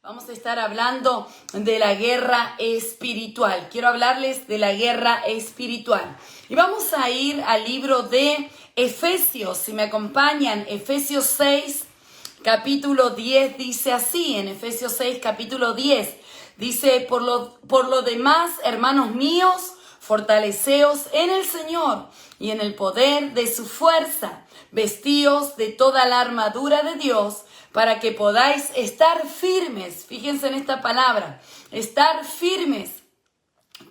Vamos a estar hablando de la guerra espiritual. Quiero hablarles de la guerra espiritual. Y vamos a ir al libro de Efesios. Si me acompañan, Efesios 6, capítulo 10, dice así. En Efesios 6, capítulo 10, dice, por lo demás, hermanos míos, fortaleceos en el Señor y en el poder de su fuerza. Vestíos de toda la armadura de Dios, para que podáis estar firmes. Fíjense en esta palabra, estar firmes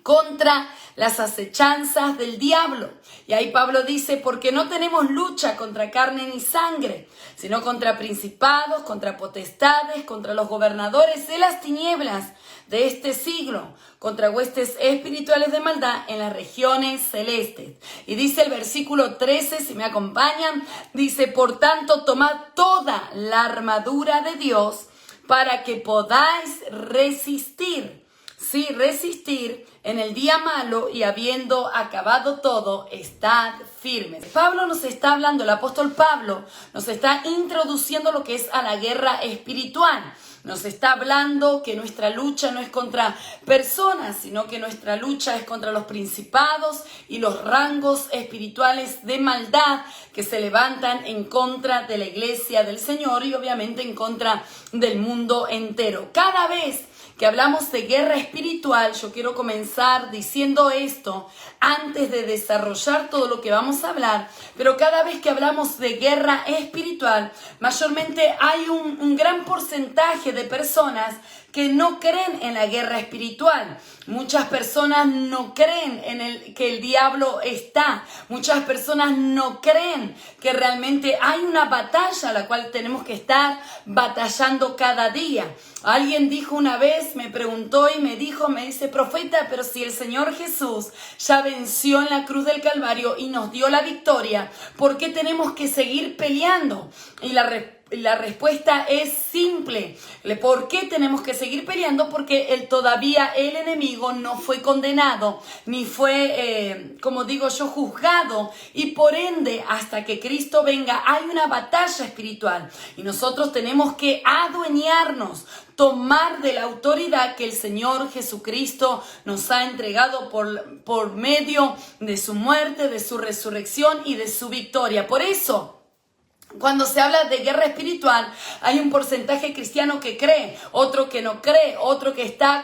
contra las acechanzas del diablo. Y ahí Pablo dice, porque no tenemos lucha contra carne ni sangre, sino contra principados, contra potestades, contra los gobernadores de las tinieblas de este siglo, contra huestes espirituales de maldad en las regiones celestes. Y dice el versículo 13, si me acompañan, dice, por tanto, tomad toda la armadura de Dios para que podáis resistir. Sí, resistir en el día malo, y habiendo acabado todo, estad firmes. Pablo nos está hablando, el apóstol Pablo nos está introduciendo lo que es a la guerra espiritual. Nos está hablando que nuestra lucha no es contra personas, sino que nuestra lucha es contra los principados y los rangos espirituales de maldad que se levantan en contra de la iglesia del Señor y obviamente en contra del mundo entero. Cada vez que hablamos de guerra espiritual, yo quiero comenzar diciendo esto antes de desarrollar todo lo que vamos a hablar, pero cada vez que hablamos de guerra espiritual, mayormente hay un gran porcentaje de personas que no creen en la guerra espiritual. Muchas personas no creen que el diablo está. Muchas personas no creen que realmente hay una batalla a la cual tenemos que estar batallando cada día. Alguien dijo una vez, me preguntó y me dice, profeta, pero si el Señor Jesús ya venció en la cruz del Calvario y nos dio la victoria, ¿por qué tenemos que seguir peleando? Y la respuesta es simple. ¿Por qué tenemos que seguir peleando? Porque todavía el enemigo no fue condenado, ni fue, juzgado. Y por ende, hasta que Cristo venga, hay una batalla espiritual. Y nosotros tenemos que adueñarnos, tomar de la autoridad que el Señor Jesucristo nos ha entregado por medio de su muerte, de su resurrección y de su victoria. Por eso, cuando se habla de guerra espiritual, hay un porcentaje cristiano que cree, otro que no cree, otro que está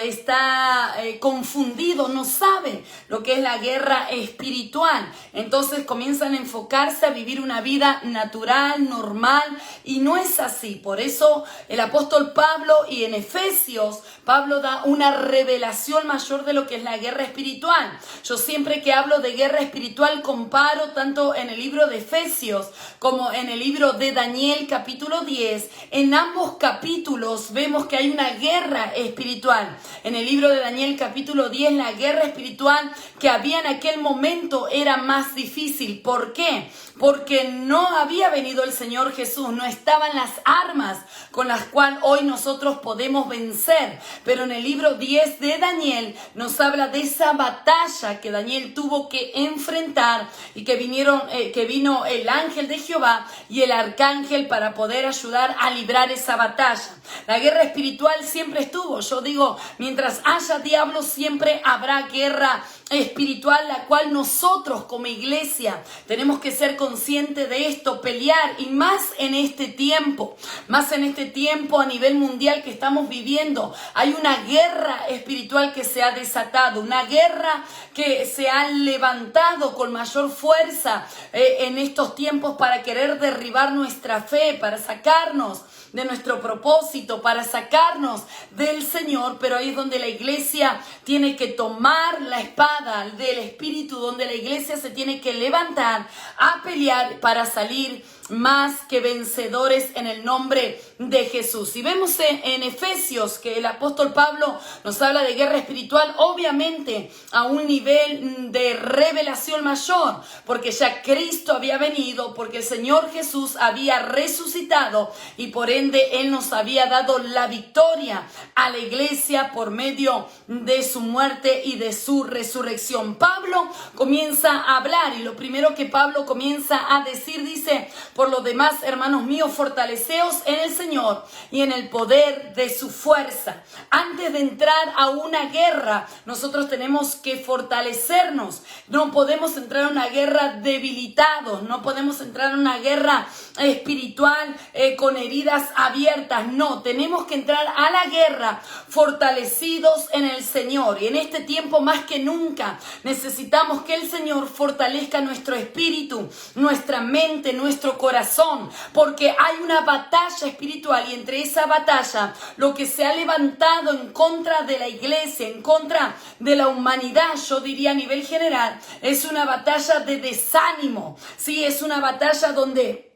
está confundido, no sabe lo que es la guerra espiritual. Entonces comienzan a enfocarse a vivir una vida natural, normal, y no es así. Por eso el apóstol Pablo, y en Efesios, Pablo da una revelación mayor de lo que es la guerra espiritual. Yo siempre que hablo de guerra espiritual comparo tanto en el libro de Efesios como en el libro de Daniel capítulo 10. En ambos capítulos vemos que hay una guerra espiritual. En el libro de Daniel capítulo 10, la guerra espiritual que había en aquel momento era más difícil. ¿Por qué? Porque no había venido el Señor Jesús, no estaban las armas con las cuales hoy nosotros podemos vencer. Pero en el libro 10 de Daniel nos habla de esa batalla que Daniel tuvo que enfrentar y que vino el ángel de Jehová y el arcángel para poder ayudar a librar esa batalla. La guerra espiritual siempre estuvo. Yo digo, mientras haya diablo siempre habrá guerra espiritual, la cual nosotros como iglesia tenemos que ser conscientes de esto, pelear, y más en este tiempo a nivel mundial que estamos viviendo. Hay una guerra espiritual que se ha desatado, una guerra que se ha levantado con mayor fuerza en estos tiempos para querer derribar nuestra fe, para sacarnos de nuestro propósito, para sacarnos del Señor. Pero ahí es donde la iglesia tiene que tomar la espada del Espíritu, donde la iglesia se tiene que levantar a pelear para salir más que vencedores en el nombre de Jesús. Y vemos en Efesios que el apóstol Pablo nos habla de guerra espiritual, obviamente a un nivel de revelación mayor, porque ya Cristo había venido, porque el Señor Jesús había resucitado y por ende Él nos había dado la victoria a la iglesia por medio de su muerte y de su resurrección. Pablo comienza a hablar, y lo primero que Pablo comienza a decir, dice, Por lo demás, hermanos míos, fortaleceos en el Señor y en el poder de su fuerza. Antes de entrar a una guerra, nosotros tenemos que fortalecernos. No podemos entrar a una guerra debilitados, no podemos entrar a una guerra espiritual con heridas abiertas. No, tenemos que entrar a la guerra fortalecidos en el Señor. Y en este tiempo más que nunca necesitamos que el Señor fortalezca nuestro espíritu, nuestra mente, nuestro corazón, porque hay una batalla espiritual y entre esa batalla lo que se ha levantado en contra de la iglesia, en contra de la humanidad, yo diría a nivel general, es una batalla de desánimo. Sí, es una batalla donde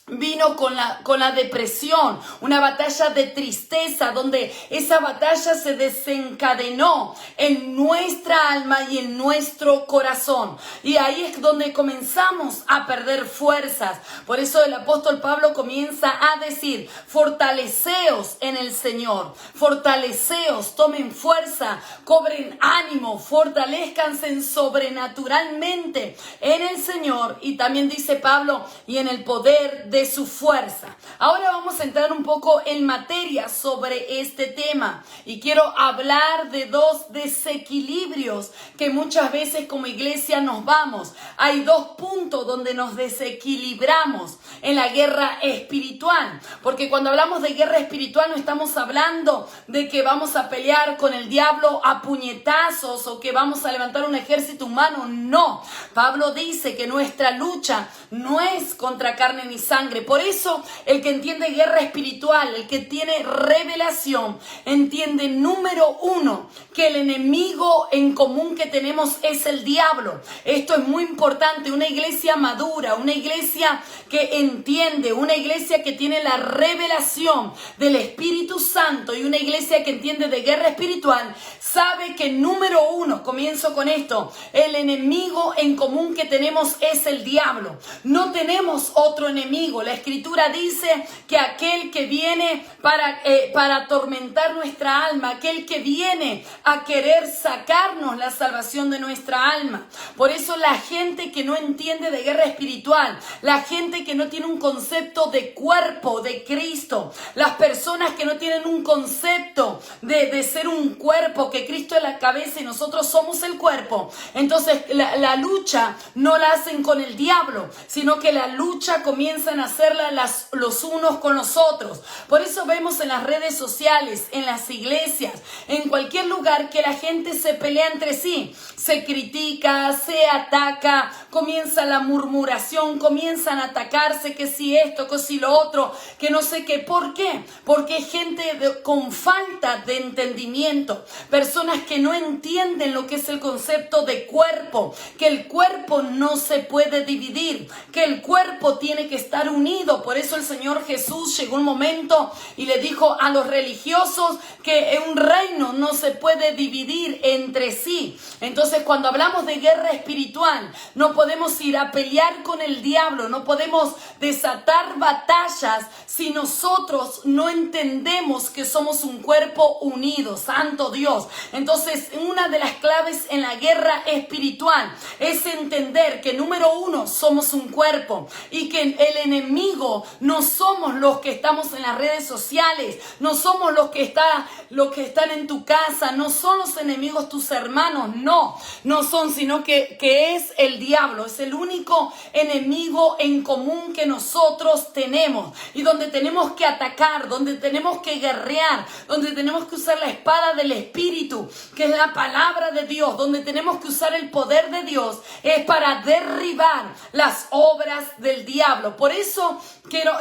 vino con la depresión, una batalla de tristeza, donde esa batalla se desencadenó en nuestra alma y en nuestro corazón. Y ahí es donde comenzamos a perder fuerzas. Por eso el apóstol Pablo comienza a decir, fortaleceos en el Señor, fortaleceos, tomen fuerza, cobren ánimo, fortalezcanse sobrenaturalmente en el Señor. Y también dice Pablo, y en el poder de su fuerza. Ahora vamos a entrar un poco en materia sobre este tema y quiero hablar de dos desequilibrios que muchas veces como iglesia nos vamos. Hay dos puntos donde nos desequilibramos en la guerra espiritual, porque cuando hablamos de guerra espiritual no estamos hablando de que vamos a pelear con el diablo a puñetazos o que vamos a levantar un ejército humano. No, Pablo dice que nuestra lucha no es contra carne ni sangre. Por eso el que entiende guerra espiritual, el que tiene revelación, entiende número uno, que el enemigo en común que tenemos es el diablo. Esto es muy importante, una iglesia madura, una iglesia que entiende, una iglesia que tiene la revelación del Espíritu Santo y una iglesia que entiende de guerra espiritual, sabe que número uno, comienzo con esto, el enemigo en común que tenemos es el diablo. No tenemos otro enemigo. La Escritura dice que aquel que viene para atormentar nuestra alma, aquel que viene a querer sacarnos la salvación de nuestra alma. Por eso la gente que no entiende de guerra espiritual, la gente que no tiene un concepto de cuerpo de Cristo, las personas que no tienen un concepto de ser un cuerpo, que Cristo es la cabeza y nosotros somos el cuerpo, entonces la lucha no la hacen con el diablo, sino que la lucha comienzan a hacerla los unos con los otros. Por eso vemos en las redes sociales, en las iglesias, en cualquier lugar que la gente se pelea entre sí, se critica, se ataca, comienza la murmuración, comienzan a atacarse, que si esto, que si lo otro, que no sé qué. ¿Por qué? Porque hay gente con falta de entendimiento, personas que no entienden lo que es el concepto de cuerpo, que el cuerpo no se puede dividir, que el cuerpo tiene que estar unido. Por eso el Señor Jesús llegó un momento y le dijo a los religiosos que un reino no se puede dividir entre sí. Entonces, cuando hablamos de guerra espiritual, no podemos ir a pelear con el diablo, no podemos desatar batallas si nosotros no entendemos que somos un cuerpo unido. Santo Dios. Entonces, una de las claves en la guerra espiritual es entender que número uno, somos un cuerpo y que el enemigo no somos los que estamos en las redes sociales, no somos los que están en tu casa, no son los enemigos tus hermanos, no son, sino que es el diablo, es el único enemigo en común que nosotros tenemos y donde tenemos que atacar, donde tenemos que guerrear, donde tenemos que usar la espada del Espíritu, que es la palabra de Dios, donde tenemos que usar el poder de Dios, es para derribar las obras del diablo. Por eso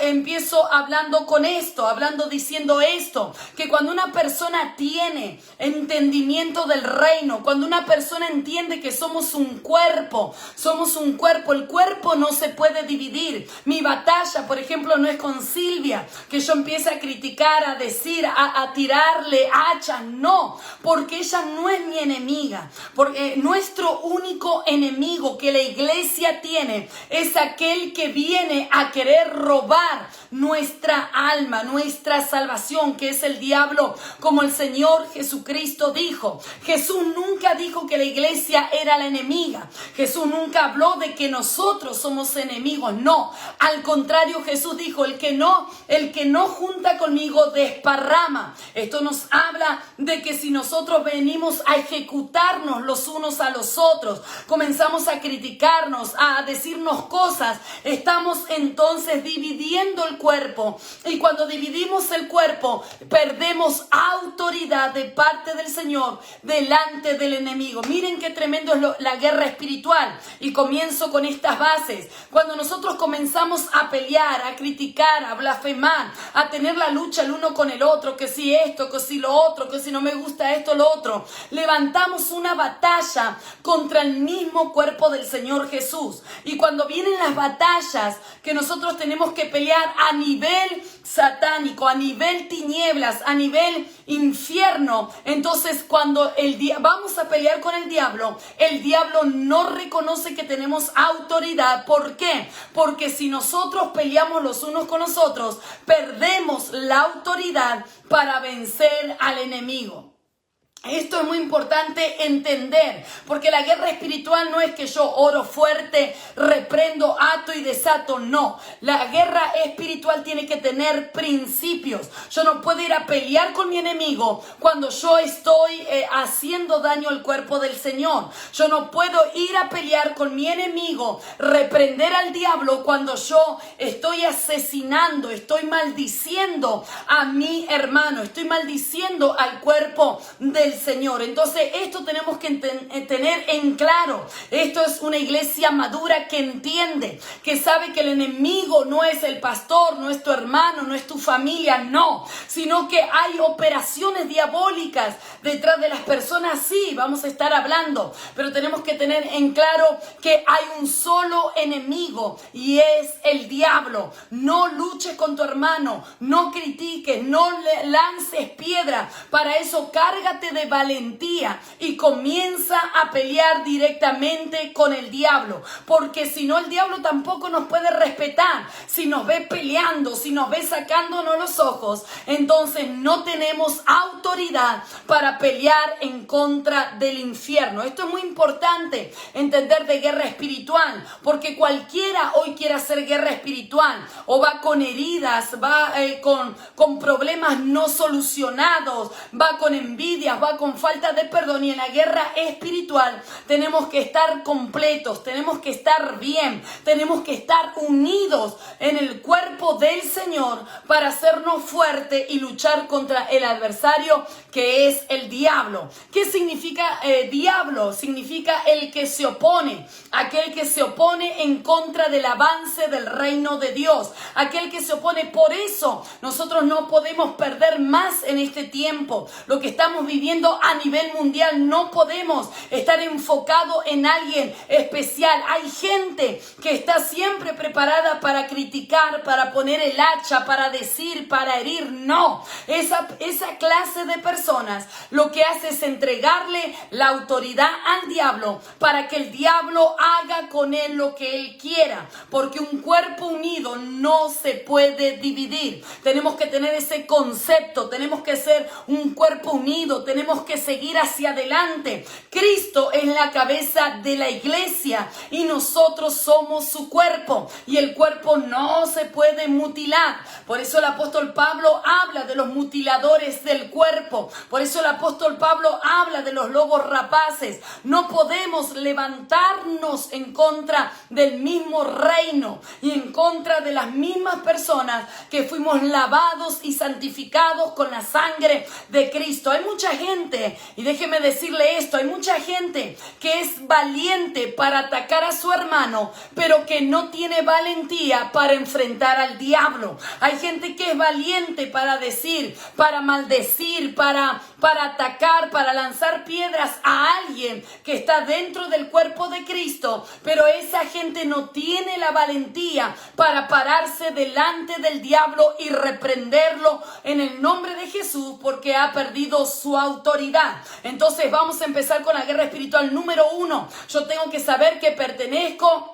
empiezo hablando con esto, diciendo esto, que cuando una persona tiene entendimiento del reino, cuando una persona entiende que somos un cuerpo, el cuerpo no se puede dividir. Mi batalla, por ejemplo, no es con Silvia, que yo empiece a criticar, a decir, a tirarle hachas, no, porque ella no es mi enemiga, porque nuestro único enemigo que la iglesia tiene es aquel que viene a querer robar nuestra alma, nuestra salvación, que es el diablo, como el Señor Jesucristo dijo. Jesús nunca dijo que la iglesia era la enemiga. Jesús nunca habló de que nosotros somos enemigos. No, al contrario, Jesús dijo, el que no junta conmigo desparrama. Esto nos habla de que si nosotros venimos a ejecutarnos los unos a los otros, comenzamos a criticarnos, a decirnos cosas, estamos entonces dividiendo el cuerpo. Y cuando dividimos el cuerpo, perdemos autoridad de parte del Señor delante del enemigo. Miren qué tremendo es la guerra espiritual. Y comienzo con estas bases. Cuando nosotros comenzamos a pelear, a criticar, a blasfemar, a tener la lucha el uno con el otro, que si esto, que si lo otro, que si no me gusta esto, lo otro, levantamos una batalla contra el mismo cuerpo del Señor Jesús. Y cuando vienen las batallas que nosotros tenemos que pelear a nivel satánico, a nivel tinieblas, a nivel infierno, entonces cuando vamos a pelear con el diablo no reconoce que tenemos autoridad. ¿Por qué? Porque si nosotros peleamos los unos con los otros, perdemos la autoridad para vencer al enemigo. Esto es muy importante entender, porque la guerra espiritual no es que yo oro fuerte, reprendo, ato y desato, no. La guerra espiritual tiene que tener principios. Yo no puedo ir a pelear con mi enemigo cuando yo estoy haciendo daño al cuerpo del Señor. Yo no puedo ir a pelear con mi enemigo, reprender al diablo cuando yo estoy asesinando, estoy maldiciendo a mi hermano, estoy maldiciendo al cuerpo del Señor. Entonces esto tenemos que tener en claro. Esto es una iglesia madura que entiende, que sabe que el enemigo no es el pastor, no es tu hermano, no es tu familia, no, sino que hay operaciones diabólicas detrás de las personas. Sí, vamos a estar hablando, pero tenemos que tener en claro que hay un solo enemigo y es el diablo. No luches con tu hermano, no critiques, no le lances piedra. Para eso cárgate de valentía y comienza a pelear directamente con el diablo, porque si no, el diablo tampoco nos puede respetar. Si nos ve peleando, si nos ve sacándonos los ojos, entonces no tenemos autoridad para pelear en contra del infierno. Esto es muy importante entender de guerra espiritual, porque cualquiera hoy quiere hacer guerra espiritual o va con heridas, va con problemas no solucionados, va con envidias, va con falta de perdón. Y en la guerra espiritual tenemos que estar completos, tenemos que estar bien, tenemos que estar unidos en el cuerpo del Señor para hacernos fuertes y luchar contra el adversario, que es el diablo. ¿Qué significa diablo? Significa el que se opone, aquel que se opone en contra del avance del reino de Dios, aquel que se opone. Por eso nosotros no podemos perder más en este tiempo. Lo que estamos viviendo a nivel mundial, no podemos estar enfocados en alguien especial. Hay gente que está siempre preparada para criticar, para poner el hacha, para decir, para herir. No, esa clase de personas lo que hace es entregarle la autoridad al diablo para que el diablo haga con él lo que él quiera, porque un cuerpo unido no se puede dividir. Tenemos que tener ese concepto, tenemos que ser un cuerpo unido, tenemos que seguir hacia adelante. Cristo es la cabeza de la iglesia y nosotros somos su cuerpo, y el cuerpo no se puede mutilar. Por eso el apóstol Pablo habla de los mutiladores del cuerpo. Por eso el apóstol Pablo habla de los lobos rapaces. No podemos levantarnos en contra del mismo reino y en contra de las mismas personas que fuimos lavados y santificados con la sangre de Cristo. Hay mucha gente, y déjeme decirle esto, hay mucha gente que es valiente para atacar a su hermano, pero que no tiene valentía para enfrentar al diablo. Hay gente que es valiente para decir, para maldecir, para atacar, para lanzar piedras a alguien que está dentro del cuerpo de Cristo, pero esa gente no tiene la valentía para pararse delante del diablo y reprenderlo en el nombre de Jesús, porque ha perdido su autoridad. Entonces vamos a empezar con la guerra espiritual. Número 1, yo tengo que saber que pertenezco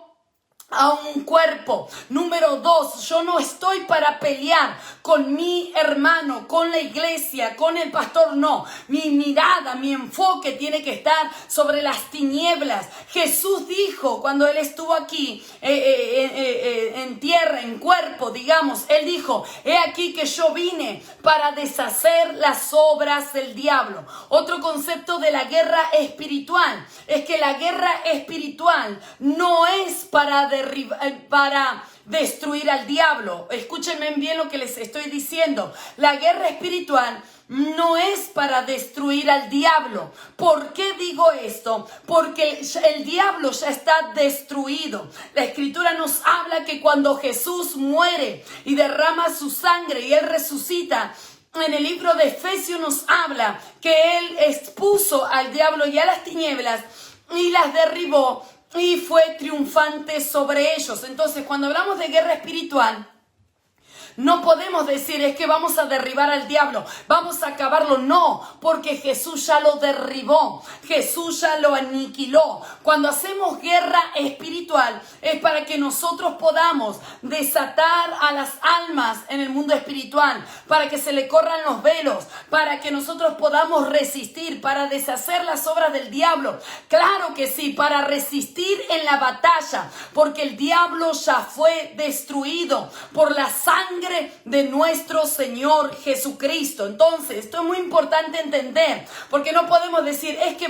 a un cuerpo. Número 2, yo no estoy para pelear con mi hermano, con la iglesia, con el pastor, no. Mi mirada, mi enfoque tiene que estar sobre las tinieblas. Jesús dijo cuando Él estuvo aquí en tierra, en cuerpo, digamos, Él dijo, he aquí que yo vine para deshacer las obras del diablo. Otro concepto de la guerra espiritual es que la guerra espiritual no es para destruir al diablo. Escúchenme bien lo que les estoy diciendo. La guerra espiritual no es para destruir al diablo. ¿Por qué digo esto? Porque el diablo ya está destruido. La Escritura nos habla que cuando Jesús muere y derrama su sangre y Él resucita, en el libro de Efesios nos habla que Él expuso al diablo y a las tinieblas y las derribó y fue triunfante sobre ellos. Entonces, cuando hablamos de guerra espiritual, no podemos decir es que vamos a derribar al diablo, vamos a acabarlo. No, porque Jesús ya lo derribó, Jesús ya lo aniquiló. Cuando hacemos guerra espiritual es para que nosotros podamos desatar a las almas en el mundo espiritual, para que se le corran los velos, para que nosotros podamos resistir, para deshacer las obras del diablo. Claro que sí, para resistir en la batalla, porque el diablo ya fue destruido por la sangre de nuestro Señor Jesucristo. Entonces, esto es muy importante entender, porque no podemos decir, es que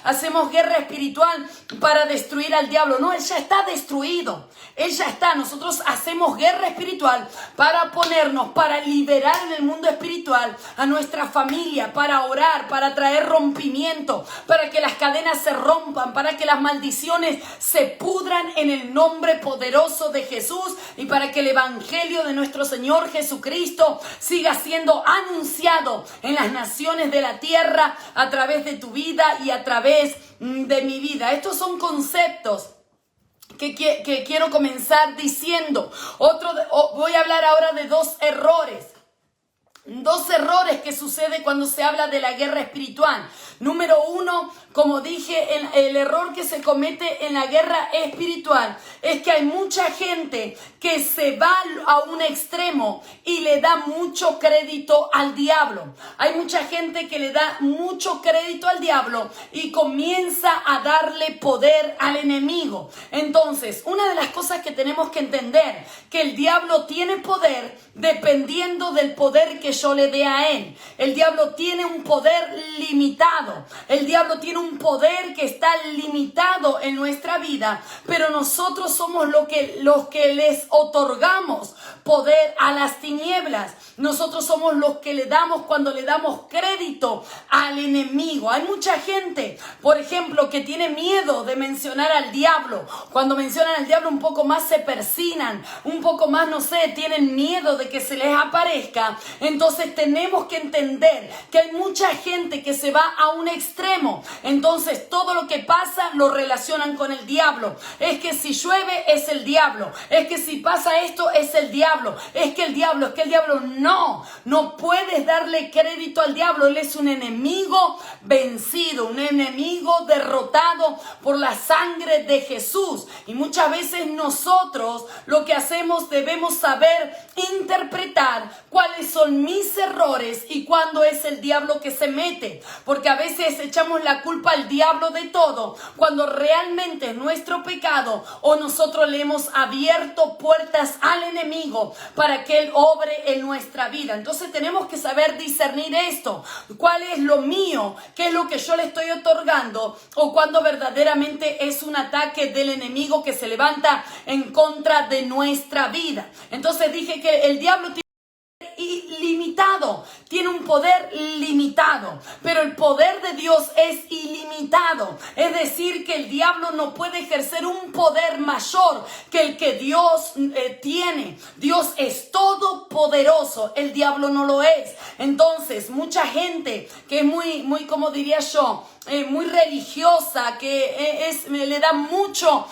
hacemos guerra espiritual para destruir al diablo. No, Él ya está destruido. Él ya está. Nosotros hacemos guerra espiritual para ponernos, para liberar en el mundo espiritual a nuestra familia, para orar, para traer rompimiento, para que las cadenas se rompan, para que las maldiciones se pudran en el nombre poderoso de Jesús y para que el evangelio de nuestro Señor Jesucristo siga siendo anunciado en las naciones de la tierra a través de tu vida y a través de mi vida. Estos son conceptos que quiero comenzar diciendo. Voy a hablar ahora de dos errores. Dos errores que sucede cuando se habla de la guerra espiritual. Número 1, como dije, el error que se comete en la guerra espiritual es que hay mucha gente que se va a un extremo y le da mucho crédito al diablo. Hay mucha gente que le da mucho crédito al diablo y comienza a darle poder al enemigo. Entonces, una de las cosas que tenemos que entender, que el diablo tiene poder dependiendo del poder que yo le dé a él. El diablo tiene un poder limitado. El diablo tiene un poder que está limitado en nuestra vida, pero nosotros somos los que les otorgamos poder a las tinieblas. Nosotros somos los que le damos cuando le damos crédito al enemigo. Hay mucha gente, por ejemplo, que tiene miedo de mencionar al diablo. Cuando mencionan al diablo un poco más se persignan, un poco más, no sé, tienen miedo de que se les aparezca. Entonces tenemos que entender que hay mucha gente que se va a un extremo. Entonces todo lo que pasa lo relacionan con el diablo. Es que si llueve es el diablo. Es que si pasa esto es el diablo. Es que el diablo. No puedes darle crédito al diablo. Él es un enemigo vencido, un enemigo derrotado por la sangre de Jesús. Y muchas veces nosotros lo que hacemos debemos saber interpretar cuáles son mis errores y cuándo es el diablo que se mete. Porque a veces echamos la culpa al diablo de todo, cuando realmente es nuestro pecado o nosotros le hemos abierto puertas al enemigo para que él obre en nuestra vida. Entonces tenemos que saber discernir esto. ¿Cuál es lo mío? ¿Qué es lo que yo le estoy otorgando? O cuando verdaderamente es un ataque del enemigo que se levanta en contra de nuestra vida. Entonces dije que el diablo ilimitado, tiene un poder limitado, pero el poder de Dios es ilimitado. Es decir, que el diablo no puede ejercer un poder mayor que el que Dios tiene. Dios es todopoderoso, el diablo no lo es. Entonces, mucha gente que es muy, como diría yo, muy religiosa, que le da mucho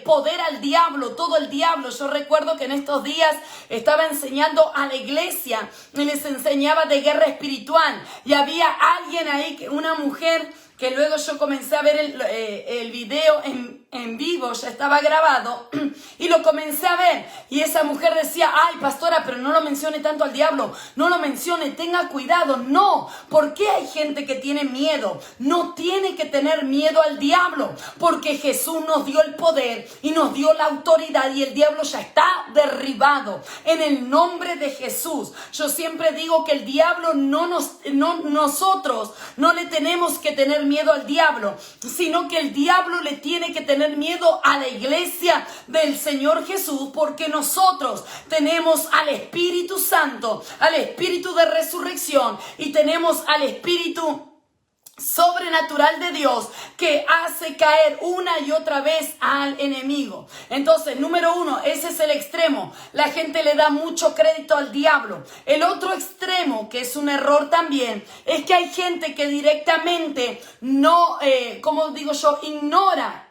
poder al diablo, todo el diablo. Yo recuerdo que en estos días estaba enseñando a la iglesia y les enseñaba de guerra espiritual y había alguien ahí, una mujer, que luego yo comencé a ver el video en en vivo, ya estaba grabado, y lo comencé a ver. Y esa mujer decía, ay, pastora, pero no lo mencione tanto al diablo, no lo mencione, tenga cuidado. No, ¿por qué hay gente que tiene miedo? No tiene que tener miedo al diablo, porque Jesús nos dio el poder y nos dio la autoridad y el diablo ya está derribado. En el nombre de Jesús, yo siempre digo que el diablo nosotros no le tenemos que tener miedo al diablo, sino que el diablo le tiene que tener miedo a la iglesia del Señor Jesús, porque nosotros tenemos al Espíritu Santo, al Espíritu de resurrección, y tenemos al Espíritu sobrenatural de Dios que hace caer una y otra vez al enemigo. Entonces, número uno, ese es el extremo. La gente le da mucho crédito al diablo. El otro extremo, que es un error también, es que hay gente que directamente no, ignora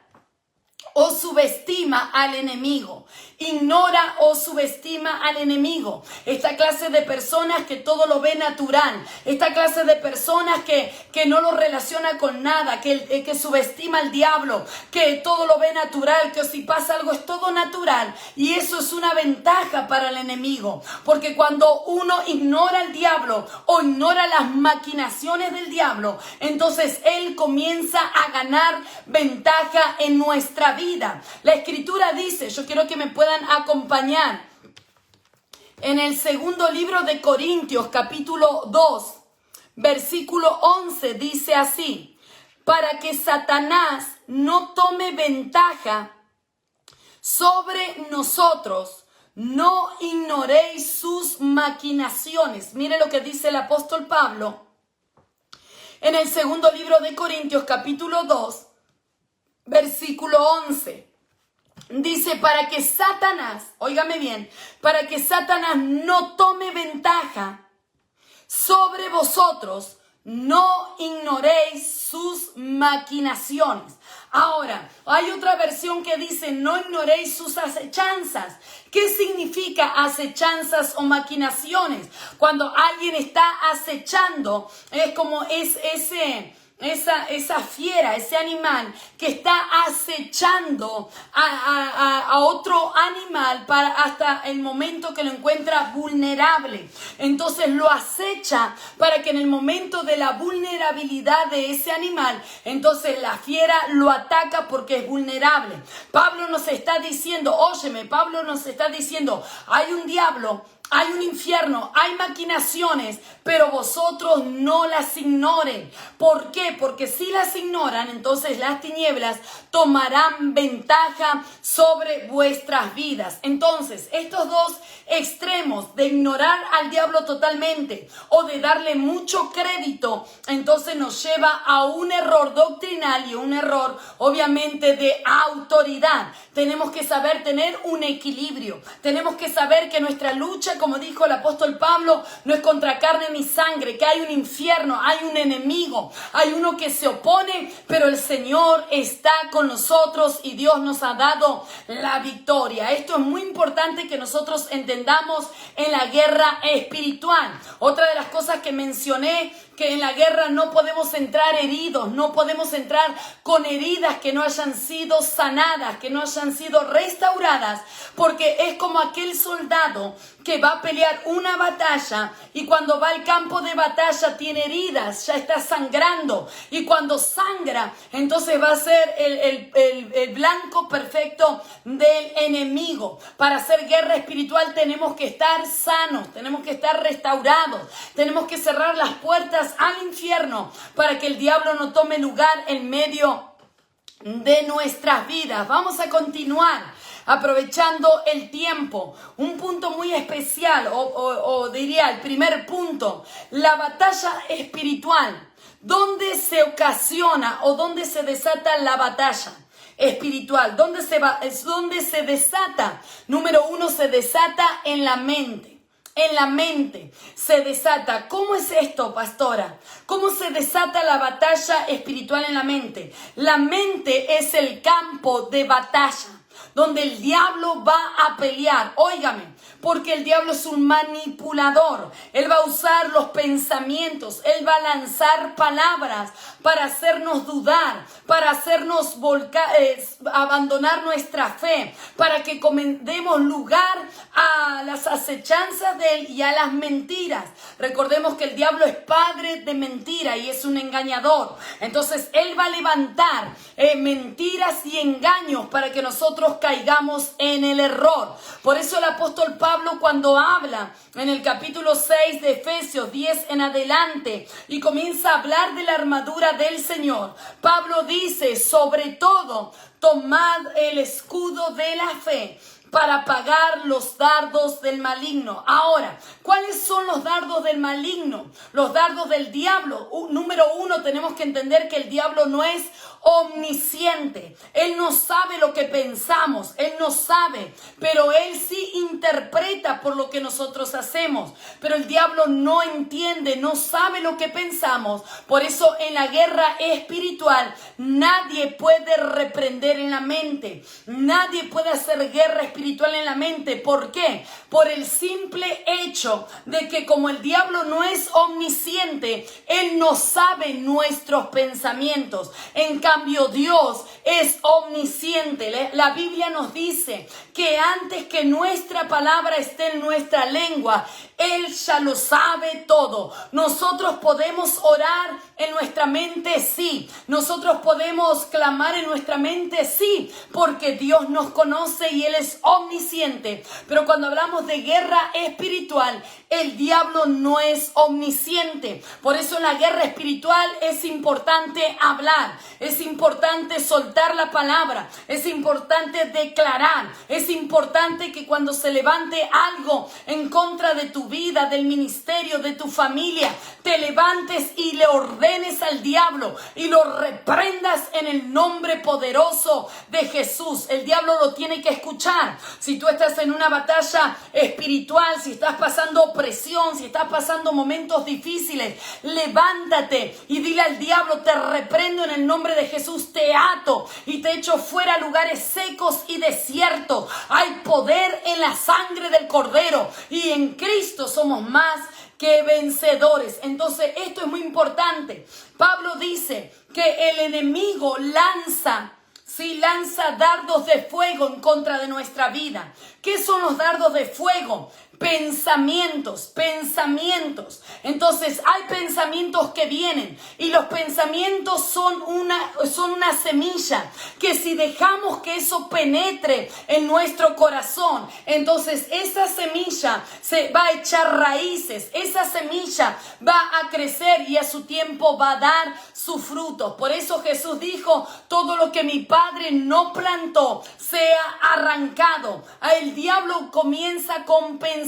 o subestima al enemigo. Ignora o subestima al enemigo. Esta clase de personas que todo lo ve natural. Esta clase de personas que no lo relaciona con nada. Que subestima al diablo. Que todo lo ve natural. Que si pasa algo es todo natural. Y eso es una ventaja para el enemigo. Porque cuando uno ignora al diablo o ignora las maquinaciones del diablo, entonces él comienza a ganar ventaja en nuestra vida. La Escritura dice, yo quiero que me puedan acompañar, en el segundo libro de Corintios, capítulo 2, versículo 11, dice así: para que Satanás no tome ventaja sobre nosotros, no ignoréis sus maquinaciones. Mire lo que dice el apóstol Pablo en el segundo libro de Corintios, capítulo 2, versículo 11. Dice, para que Satanás, óigame bien, para que Satanás no tome ventaja sobre vosotros, no ignoréis sus maquinaciones. Ahora, hay otra versión que dice, no ignoréis sus acechanzas. ¿Qué significa acechanzas o maquinaciones? Cuando alguien está acechando, es como esa fiera, ese animal que está acechando a otro animal hasta el momento que lo encuentra vulnerable. Entonces lo acecha para que en el momento de la vulnerabilidad de ese animal, entonces la fiera lo ataca porque es vulnerable. Pablo nos está diciendo, Pablo nos está diciendo, hay un diablo, hay un infierno, hay maquinaciones, pero vosotros no las ignoren. ¿Por qué? Porque si las ignoran, entonces las tinieblas tomarán ventaja sobre vuestras vidas. Entonces, estos dos extremos de ignorar al diablo totalmente o de darle mucho crédito, entonces nos lleva a un error doctrinal y un error, obviamente, de autoridad. Tenemos que saber tener un equilibrio. Tenemos que saber que nuestra lucha, como dijo el apóstol Pablo, no es contra carne ni sangre, que hay un infierno, hay un enemigo, hay uno que se opone, pero el Señor está con nosotros y Dios nos ha dado la victoria. Esto es muy importante que nosotros entendamos en la guerra espiritual. Otra de las cosas que mencioné, que en la guerra no podemos entrar heridos, no podemos entrar con heridas que no hayan sido sanadas, que no hayan sido restauradas, porque es como aquel soldado que va a pelear una batalla y cuando va al campo de batalla tiene heridas, ya está sangrando, y cuando sangra, entonces va a ser el blanco perfecto del enemigo. Para hacer guerra espiritual tenemos que estar sanos, tenemos que estar restaurados, tenemos que cerrar las puertas al infierno para que el diablo no tome lugar en medio de nuestras vidas. Vamos a continuar aprovechando el tiempo. Un punto muy especial, o diría el primer punto, la batalla espiritual. ¿Dónde se ocasiona o dónde se desata la batalla espiritual? ¿Dónde se desata? Número uno, se desata en la mente. En la mente se desata. ¿Cómo es esto, pastora? ¿Cómo se desata la batalla espiritual en la mente? La mente es el campo de batalla donde el diablo va a pelear. Óigame, porque el diablo es un manipulador. Él va a usar los pensamientos, él va a lanzar palabras para hacernos dudar, para hacernos abandonar nuestra fe, para que demos lugar a las acechanzas de él y a las mentiras. Recordemos que el diablo es padre de mentira y es un engañador. Entonces él va a levantar mentiras y engaños para que nosotros caigamos en el error. Por eso el apóstol Pablo, cuando habla en el capítulo 6 de Efesios 10 en adelante y comienza a hablar de la armadura del Señor, Pablo dice: sobre todo, tomad el escudo de la fe para apagar los dardos del maligno. Ahora, ¿cuáles son los dardos del maligno? Los dardos del diablo. Número uno, tenemos que entender que el diablo no es omnisciente. Él no sabe lo que pensamos, él no sabe, pero él sí interpreta por lo que nosotros hacemos. Pero el diablo no entiende, no sabe lo que pensamos. Por eso en la guerra espiritual nadie puede reprender en la mente, nadie puede hacer guerra espiritual en la mente. ¿Por qué? Por el simple hecho de que como el diablo no es omnisciente, él no sabe nuestros pensamientos. En cambio, Dios es omnisciente. La Biblia nos dice que antes que nuestra palabra esté en nuestra lengua, Él ya lo sabe todo. Nosotros podemos orar en nuestra mente, sí. Nosotros podemos clamar en nuestra mente, sí, porque Dios nos conoce y Él es omnisciente. Pero cuando hablamos de guerra espiritual, el diablo no es omnisciente. Por eso en la guerra espiritual es importante hablar, es importante soltar la palabra, es importante declarar, es importante que cuando se levante algo en contra de tu vida, del ministerio, de tu familia, te levantes y le ordenes al diablo y lo reprendas en el nombre poderoso de Jesús. El diablo lo tiene que escuchar. Si tú estás en una batalla espiritual, si estás pasando opresión, si estás pasando momentos difíciles, levántate y dile al diablo: te reprendo en el nombre de Jesús, te ato y te echo fuera a lugares secos y desiertos. Hay poder en la sangre del Cordero y en Cristo somos más que vencedores. Entonces esto es muy importante. Pablo dice que el enemigo lanza dardos de fuego en contra de nuestra vida. ¿Qué son los dardos de fuego? Pensamientos. Entonces hay pensamientos que vienen y los pensamientos son una semilla que si dejamos que eso penetre en nuestro corazón, entonces esa semilla se va a echar raíces, esa semilla va a crecer y a su tiempo va a dar sus frutos. Por eso Jesús dijo: todo lo que mi Padre no plantó sea arrancado. El diablo comienza con pensamientos.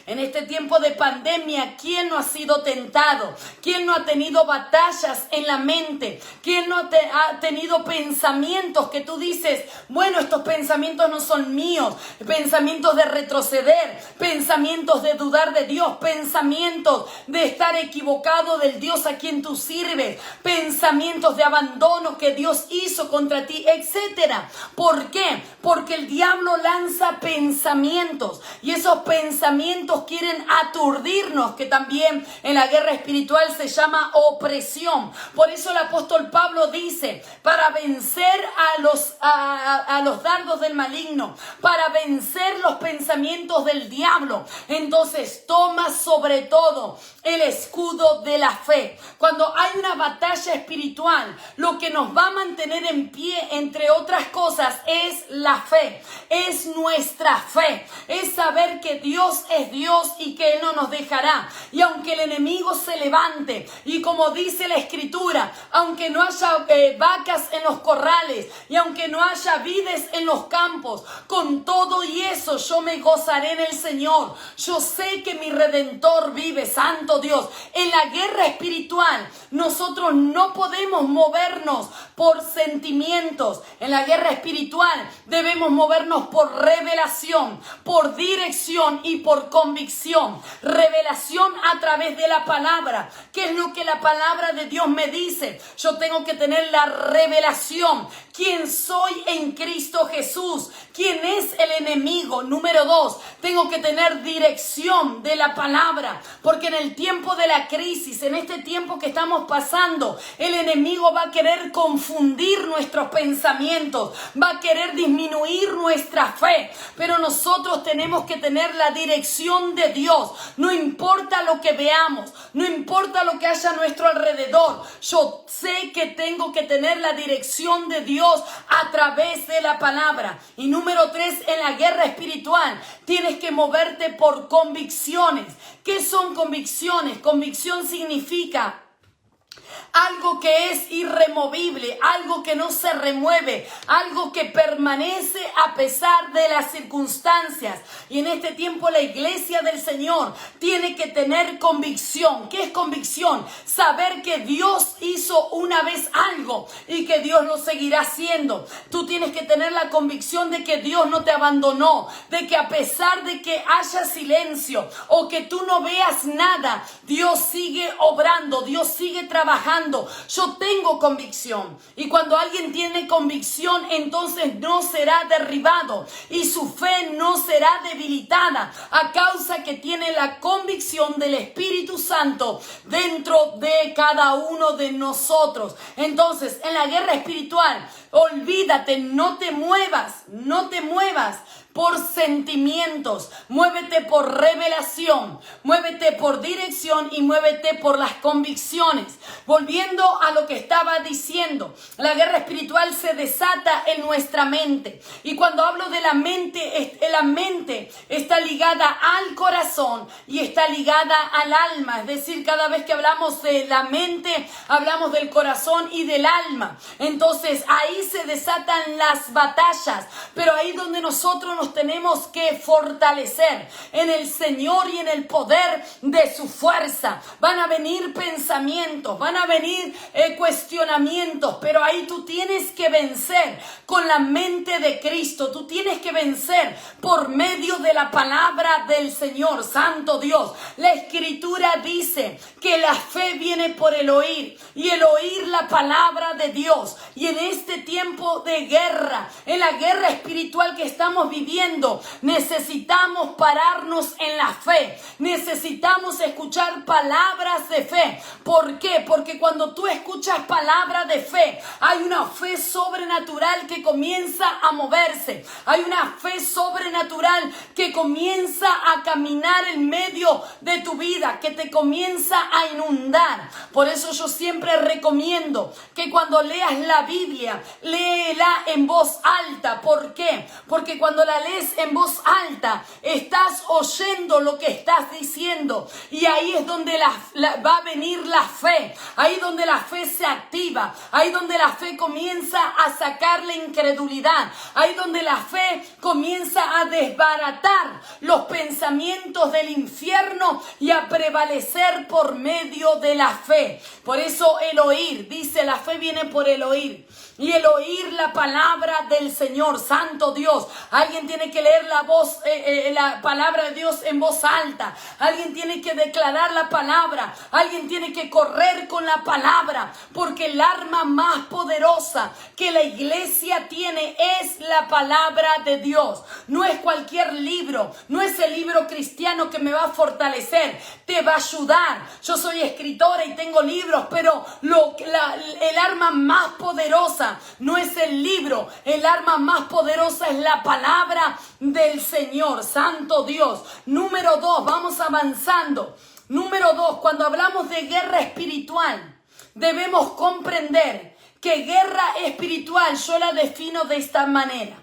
En este tiempo de pandemia, ¿quién no ha sido tentado? ¿Quién no ha tenido batallas en la mente? ¿Quién no ha tenido pensamientos que tú dices: bueno, estos pensamientos no son míos? Pensamientos de retroceder, pensamientos de dudar de Dios, pensamientos de estar equivocado del Dios a quien tú sirves, pensamientos de abandono que Dios hizo contra ti, etcétera. ¿Por qué? Porque el diablo lanza pensamientos y esos pensamientos quieren aturdirnos, que también en la guerra espiritual se llama opresión. Por eso el apóstol Pablo dice: para vencer a los dardos del maligno, para vencer los pensamientos del diablo, entonces toma sobre todo el escudo de la fe. Cuando hay una batalla espiritual, lo que nos va a mantener en pie, entre otras cosas, es la fe, es nuestra fe, es saber que Dios es Dios y que Él no nos dejará. Y aunque el enemigo se levante, y como dice la Escritura, aunque no haya vacas en los corrales y aunque no haya vides en los campos, con todo y eso yo me gozaré en el Señor. Yo sé que mi Redentor vive, santo Dios. En la guerra espiritual nosotros no podemos movernos por sentimientos. En la guerra espiritual debemos movernos por revelación, por dirección y por convicción. Revelación a través de la palabra. ¿Qué es lo que la palabra de Dios me dice? Yo tengo que tener la revelación. ¿Quién soy en Cristo Jesús? ¿Quién es el enemigo? Número 2, tengo que tener dirección de la palabra, porque en el tiempo de la crisis, en este tiempo que estamos pasando, el enemigo va a querer confundir nuestros pensamientos, va a querer disminuir nuestra fe, pero nosotros tenemos que tener la dirección de Dios. No importa lo que veamos, no importa lo que haya a nuestro alrededor, yo sé que tengo que tener la dirección de Dios a través de la palabra. Y número 3, en la guerra espiritual tienes que moverte por convicciones. ¿Qué son convicciones? Convicción significa algo que es irremovible, algo que no se remueve, algo que permanece a pesar de las circunstancias. Y en este tiempo la iglesia del Señor tiene que tener convicción. ¿Qué es convicción? Saber que Dios hizo una vez algo y que Dios lo seguirá haciendo. Tú tienes que tener la convicción de que Dios no te abandonó, de que a pesar de que haya silencio o que tú no veas nada, Dios sigue obrando, Dios sigue trabajando. Yo tengo convicción, y cuando alguien tiene convicción, entonces no será derribado y su fe no será debilitada a causa que tiene la convicción del Espíritu Santo dentro de cada uno de nosotros. Entonces, en la guerra espiritual, olvídate, no te muevas por sentimientos, muévete por revelación, muévete por dirección y muévete por las convicciones. Volviendo a lo que estaba diciendo, la guerra espiritual se desata en nuestra mente. Y cuando hablo de la mente está ligada al corazón y está ligada al alma. Es decir, cada vez que hablamos de la mente, hablamos del corazón y del alma. Entonces, ahí se desatan las batallas, pero ahí donde nosotros nos tenemos que fortalecer en el Señor y en el poder de su fuerza. Van a venir pensamientos, van a venir cuestionamientos, pero ahí tú tienes que vencer con la mente de Cristo. Tú tienes que vencer por medio de la palabra del Señor. Santo Dios, la Escritura dice que la fe viene por el oír y el oír la palabra de Dios. Y en este tiempo de guerra, en la guerra espiritual que estamos viviendo, necesitamos pararnos en la fe, necesitamos escuchar palabras de fe. ¿Por qué? Porque cuando tú escuchas palabra de fe, hay una fe sobrenatural que comienza a moverse, hay una fe sobrenatural que comienza a caminar en medio de tu vida, que te comienza a inundar. Por eso yo siempre recomiendo que cuando leas la Biblia, léela en voz alta. ¿Por qué? Porque cuando la lees en voz alta, estás oyendo lo que estás diciendo, y ahí es donde va a venir la fe, ahí donde la fe se activa, ahí donde la fe comienza a sacar la incredulidad, ahí donde la fe comienza a desbaratar los pensamientos del infierno y a prevalecer por medio de la fe. Por eso el oír, dice, la fe viene por el oír, y el oír la palabra del Señor. Santo Dios, alguien tiene que leer la palabra de Dios en voz alta, alguien tiene que declarar la palabra, alguien tiene que correr con la palabra, porque el arma más poderosa que la iglesia tiene es la palabra de Dios. No es cualquier libro, no es el libro cristiano que me va a fortalecer, te va a ayudar. Yo soy escritora y tengo libros, pero el arma más poderosa no es el libro, el arma más poderosa es la palabra del Señor. Santo Dios. Número 2, vamos avanzando. Número 2, cuando hablamos de guerra espiritual, debemos comprender que guerra espiritual yo la defino de esta manera.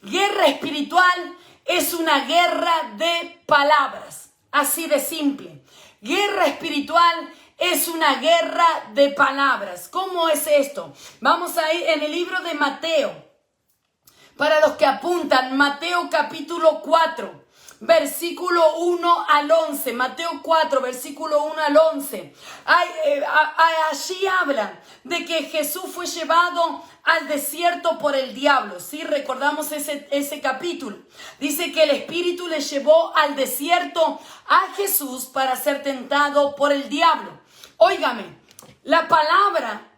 Guerra espiritual es una guerra de palabras, así de simple. Guerra espiritual es una guerra de palabras. ¿Cómo es esto? Vamos a ir en el libro de Mateo. Para los que apuntan, Mateo capítulo 4, versículo 1 al 11. Mateo 4, versículo 1 al 11. Allí habla de que Jesús fue llevado al desierto por el diablo. ¿Sí? Recordamos ese capítulo. Dice que el Espíritu le llevó al desierto a Jesús para ser tentado por el diablo. Óigame, la palabra,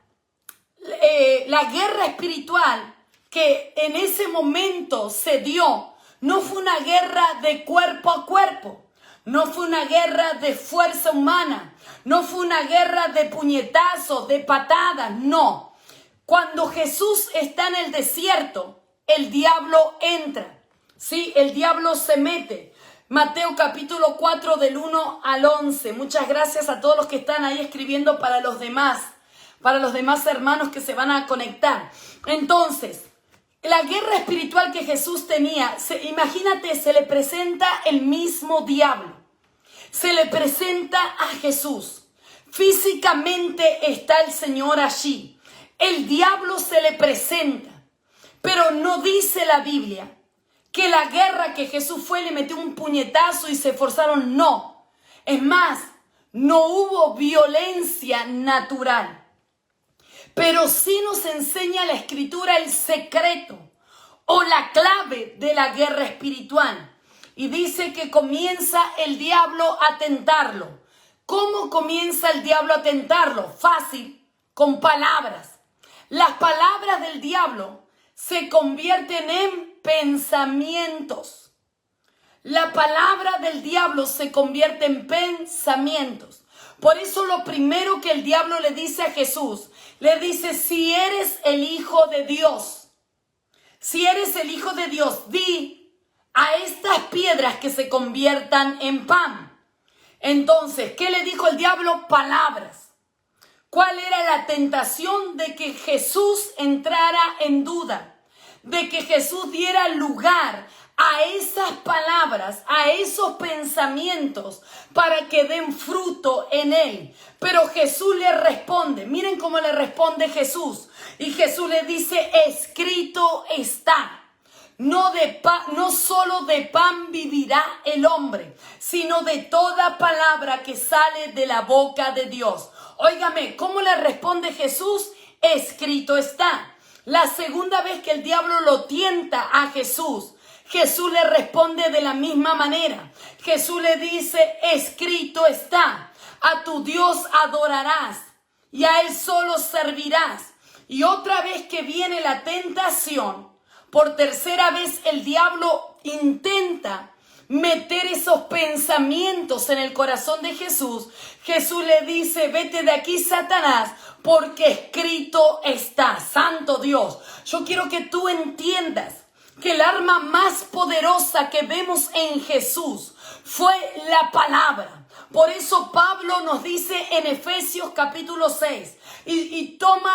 la guerra espiritual que en ese momento se dio, no fue una guerra de cuerpo a cuerpo, no fue una guerra de fuerza humana, no fue una guerra de puñetazos, de patadas, no. Cuando Jesús está en el desierto, el diablo entra, ¿sí? El diablo se mete. Mateo capítulo 4 del 1 al 11. Muchas gracias a todos los que están ahí escribiendo para los demás hermanos que se van a conectar. Entonces, la guerra espiritual que Jesús tenía, imagínate, se le presenta el mismo diablo. Se le presenta a Jesús. Físicamente está el Señor allí. El diablo se le presenta. Pero no dice la Biblia que la guerra que Jesús fue le metió un puñetazo y se esforzaron. No. Es más, no hubo violencia natural. Pero sí nos enseña la Escritura el secreto o la clave de la guerra espiritual. Y dice que comienza el diablo a tentarlo. ¿Cómo comienza el diablo a tentarlo? Fácil, con palabras. Las palabras del diablo se convierten en pensamientos. La palabra del diablo se convierte en pensamientos. Por eso lo primero que el diablo le dice a Jesús, le dice, si eres el Hijo de Dios, si eres el Hijo de Dios, di a estas piedras que se conviertan en pan. Entonces, ¿qué le dijo el diablo? Palabras. ¿Cuál era la tentación? De que Jesús entrara en duda, de que Jesús diera lugar a esas palabras, a esos pensamientos, para que den fruto en él. Pero Jesús le responde, miren cómo le responde Jesús. Y Jesús le dice, escrito está. No solo de pan vivirá el hombre, sino de toda palabra que sale de la boca de Dios. Óigame, ¿cómo le responde Jesús? Escrito está. La segunda vez que el diablo lo tienta a Jesús, Jesús le responde de la misma manera. Jesús le dice, escrito está, a tu Dios adorarás y a Él solo servirás. Y otra vez que viene la tentación, por tercera vez el diablo intenta meter esos pensamientos en el corazón de Jesús. Jesús le dice, vete de aquí, Satanás, porque escrito está. Santo Dios, yo quiero que tú entiendas que el arma más poderosa que vemos en Jesús fue la palabra. Por eso Pablo nos dice en Efesios capítulo 6, y toma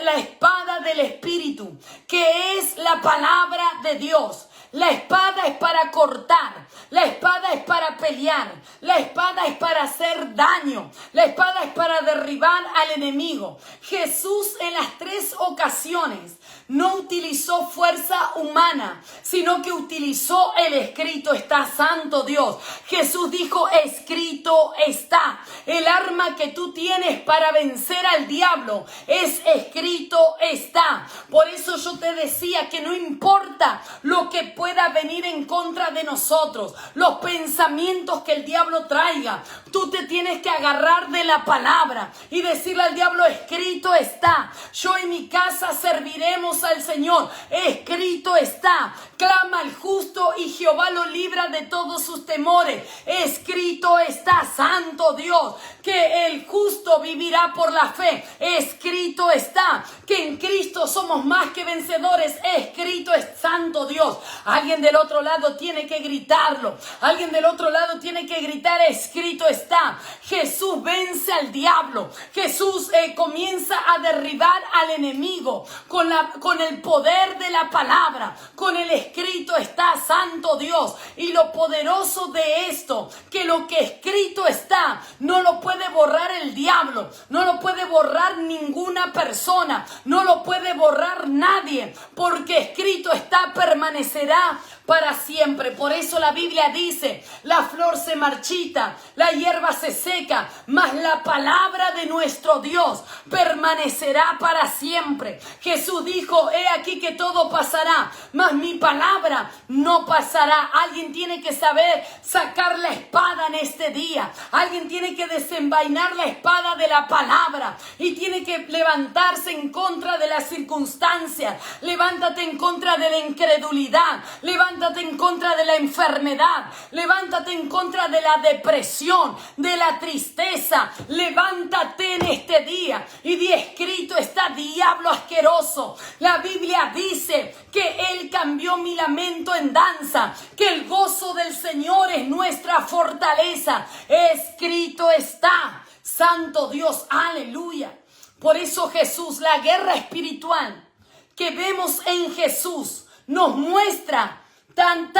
la espada del Espíritu, que es la palabra de Dios. La espada es para cortar, la espada es para pelear, la espada es para hacer daño, la espada es para derribar al enemigo. Jesús en las 3 ocasiones no utilizó fuerza humana, sino que utilizó el escrito está. Santo Dios. Jesús dijo, escrito está. El arma que tú tienes para vencer al diablo es escrito está. Por eso yo te decía que no importa lo que pueda venir en contra de nosotros, los pensamientos que el diablo traiga, tú te tienes que agarrar de la palabra y decirle al diablo, escrito está. Yo y mi casa serviremos al Señor. Escrito está. Clama al justo y Jehová lo libra de todos sus temores. Escrito está. Santo Dios, que el justo vivirá por la fe. Escrito está. Que en Cristo somos más que vencedores. Escrito es. Santo Dios. Alguien del otro lado tiene que gritarlo. Alguien del otro lado tiene que gritar, escrito está. Jesús vence al diablo. Jesús comienza a derribar al enemigo con el poder de la palabra, con el escrito está. Santo Dios. Y lo poderoso de esto, que lo que escrito está no lo puede borrar el diablo, no lo puede borrar ninguna persona, no lo puede borrar nadie, porque escrito está, permanecerá para siempre. Por eso la Biblia dice, la flor se marchita, la hierba se seca, mas la palabra de nuestro Dios permanecerá para siempre. Jesús dijo, he aquí que todo pasará, mas mi palabra no pasará. Alguien tiene que saber sacar la espada en este día. Alguien tiene que desenvainar la espada de la palabra y tiene que levantarse en contra de las circunstancias. Levántate en contra de la incredulidad. Levántate en contra de la enfermedad. Levántate en contra de la depresión, de la tristeza. Levántate en este día y di, escrito está, diablo asqueroso. La Biblia dice que Él cambió mi lamento en danza, que el gozo del Señor es nuestra fortaleza. Escrito está. Santo Dios, aleluya. Por eso Jesús, la guerra espiritual que vemos en Jesús, nos muestra tan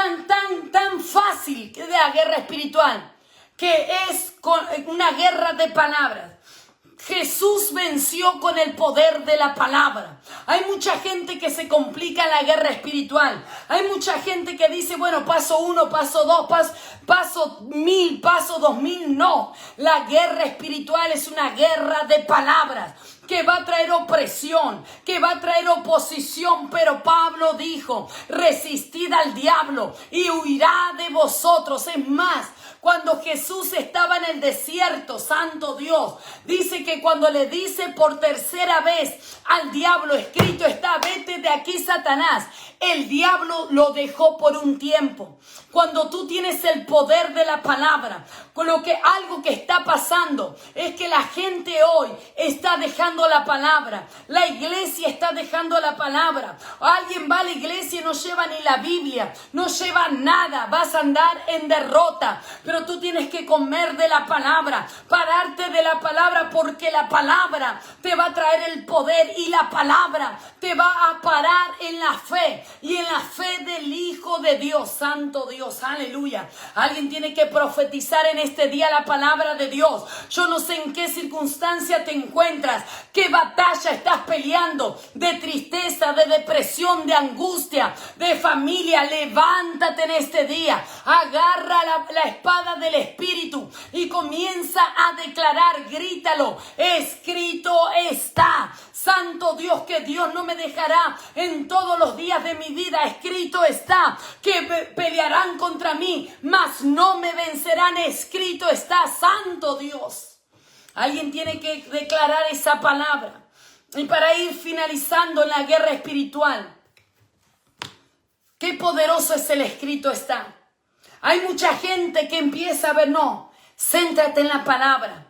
fácil de la guerra espiritual, que es una guerra de palabras. Jesús venció con el poder de la palabra. Hay mucha gente que se complica en la guerra espiritual. Hay mucha gente que dice, bueno, paso 1, paso 2, paso 1000, paso 2000. No, la guerra espiritual es una guerra de palabras que va a traer opresión, que va a traer oposición. Pero Pablo dijo, resistid al diablo y huirá de vosotros. Es más, cuando Jesús estaba en el desierto, santo Dios, dice que cuando le dice por tercera vez al diablo, escrito está, vete de aquí, Satanás, el diablo lo dejó por un tiempo. Cuando tú tienes el poder de la palabra, con algo que está pasando es que la gente hoy está dejando la palabra. La iglesia está dejando la palabra. Alguien va a la iglesia y no lleva ni la Biblia, no lleva nada. Vas a andar en derrota, pero tú tienes que comer de la palabra, pararte de la palabra, porque la palabra te va a traer el poder y la palabra te va a parar en la fe y en la fe del Hijo de Dios. Santo Dios, aleluya. Alguien tiene que profetizar en este día la palabra de Dios. Yo no sé en qué circunstancia te encuentras, qué batalla estás peleando, de tristeza, de depresión, de angustia, de familia. Levántate en este día, agarra la espada del Espíritu y comienza a declarar, grítalo, escrito está. Santo Dios, que Dios no me dejará en todos los días de mi vida. Escrito está que pelearán contra mí, mas no me vencerán. Escrito está. Santo Dios. Alguien tiene que declarar esa palabra. Y para ir finalizando en la guerra espiritual, qué poderoso es el escrito está. Hay mucha gente que empieza a ver, no, céntrate en la palabra.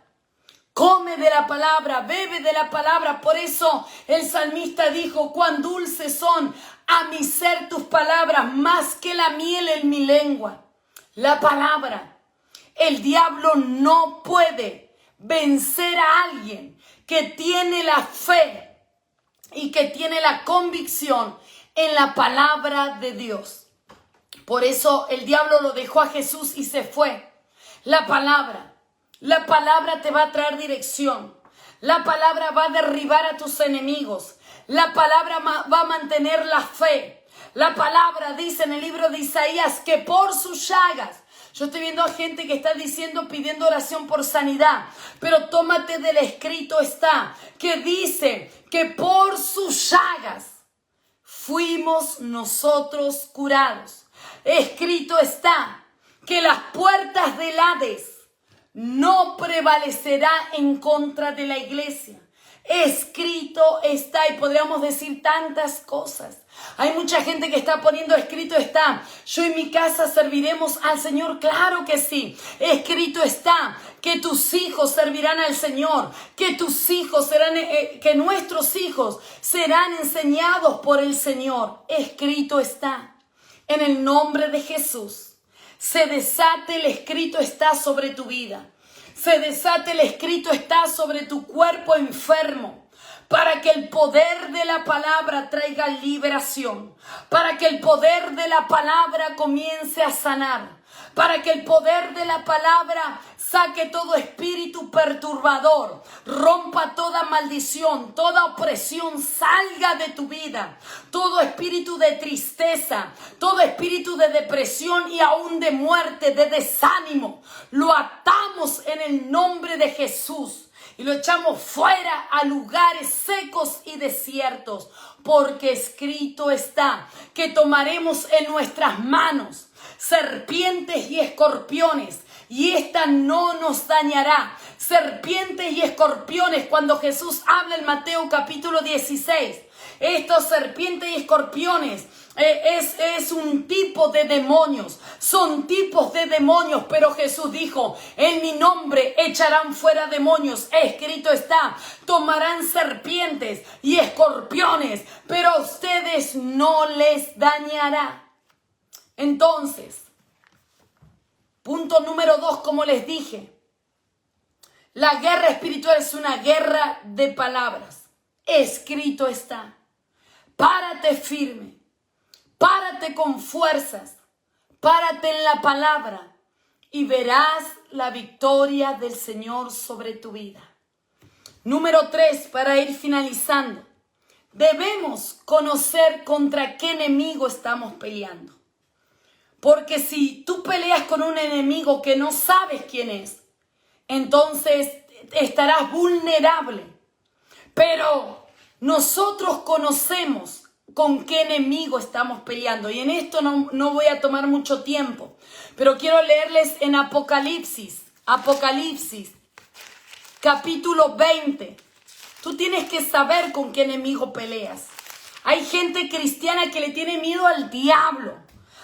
Come de la palabra, bebe de la palabra. Por eso el salmista dijo, cuán dulces son a mi ser tus palabras, más que la miel en mi lengua. La palabra. El diablo no puede vencer a alguien que tiene la fe y que tiene la convicción en la palabra de Dios. Por eso el diablo lo dejó a Jesús y se fue. La palabra te va a traer dirección. La palabra va a derribar a tus enemigos. La palabra va a mantener la fe. La palabra dice en el libro de Isaías que por sus llagas. Yo estoy viendo a gente que está diciendo, pidiendo oración por sanidad. Pero tómate del escrito está, que dice que por sus llagas fuimos nosotros curados. Escrito está que las puertas del Hades no prevalecerá en contra de la iglesia. Escrito está, y podríamos decir tantas cosas. Hay mucha gente que está poniendo escrito está, yo en mi casa serviremos al Señor. Claro que sí. Escrito está que tus hijos servirán al Señor, que tus hijos serán, que nuestros hijos serán enseñados por el Señor. Escrito está. En el nombre de Jesús se desate el escrito está sobre tu vida. Se desate el escrito está sobre tu cuerpo enfermo. Para que el poder de la palabra traiga liberación. Para que el poder de la palabra comience a sanar. Para que el poder de la palabra saque todo espíritu perturbador, rompa toda maldición, toda opresión, salga de tu vida. Todo espíritu de tristeza, todo espíritu de depresión y aún de muerte, de desánimo, lo atamos en el nombre de Jesús. Y lo echamos fuera a lugares secos y desiertos, porque escrito está que tomaremos en nuestras manos serpientes y escorpiones, y esta no nos dañará. Serpientes y escorpiones, cuando Jesús habla en Mateo capítulo 16, estos serpientes y escorpiones es un tipo de demonios, son tipos de demonios, pero Jesús dijo, en mi nombre echarán fuera demonios, escrito está, tomarán serpientes y escorpiones, pero a ustedes no les dañará. Entonces, punto número 2, como les dije, la guerra espiritual es una guerra de palabras, escrito está, párate firme. Párate con fuerzas, párate en la palabra y verás la victoria del Señor sobre tu vida. Número 3, para ir finalizando, debemos conocer contra qué enemigo estamos peleando. Porque si tú peleas con un enemigo que no sabes quién es, entonces estarás vulnerable. Pero nosotros conocemos con qué enemigo estamos peleando. Y en esto no voy a tomar mucho tiempo, pero quiero leerles en Apocalipsis capítulo 20. Tú tienes que saber con qué enemigo peleas. Hay gente cristiana que le tiene miedo al diablo.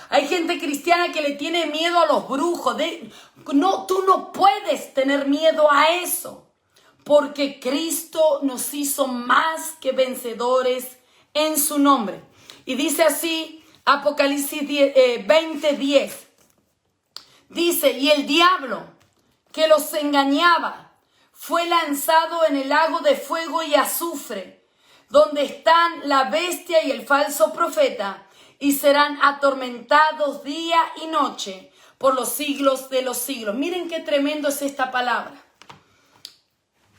Hay gente cristiana que le tiene miedo a los brujos. No, tú no puedes tener miedo a eso, porque Cristo nos hizo más que vencedores en su nombre. Y dice así Apocalipsis 20:10. Dice, y el diablo que los engañaba fue lanzado en el lago de fuego y azufre, donde están la bestia y el falso profeta, y serán atormentados día y noche por los siglos de los siglos. Miren qué tremendo es esta palabra.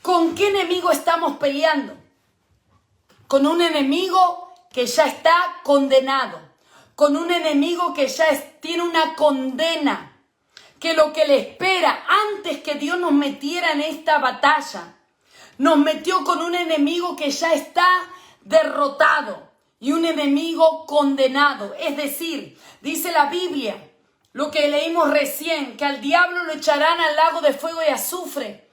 ¿Con qué enemigo estamos peleando? Con un enemigo que ya está condenado, con un enemigo que ya tiene una condena, que lo que le espera antes que Dios nos metiera en esta batalla, nos metió con un enemigo que ya está derrotado y un enemigo condenado. Es decir, dice la Biblia, lo que leímos recién, que al diablo lo echarán al lago de fuego y azufre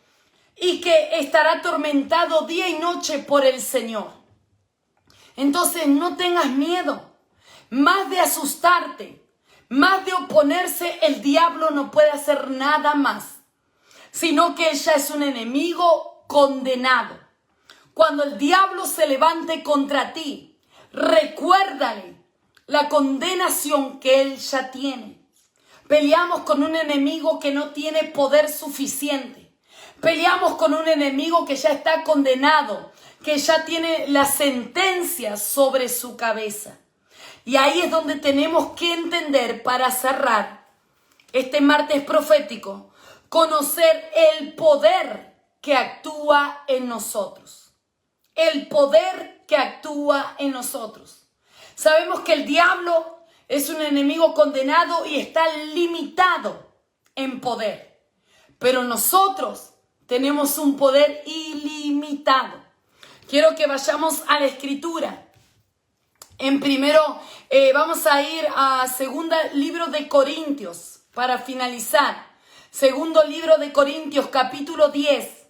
y que estará atormentado día y noche por el Señor. Entonces no tengas miedo, más de asustarte, más de oponerse, el diablo no puede hacer nada más, sino que ella es un enemigo condenado. Cuando el diablo se levante contra ti, recuérdale la condenación que él ya tiene. Peleamos con un enemigo que no tiene poder suficiente. Peleamos con un enemigo que ya está condenado, que ya tiene la sentencia sobre su cabeza. Y ahí es donde tenemos que entender, para cerrar este martes profético, conocer el poder que actúa en nosotros. El poder que actúa en nosotros. Sabemos que el diablo es un enemigo condenado y está limitado en poder. Pero nosotros tenemos un poder ilimitado. Quiero que vayamos a la Escritura. Vamos a ir a segundo libro de Corintios para finalizar. Segundo libro de Corintios, capítulo 10,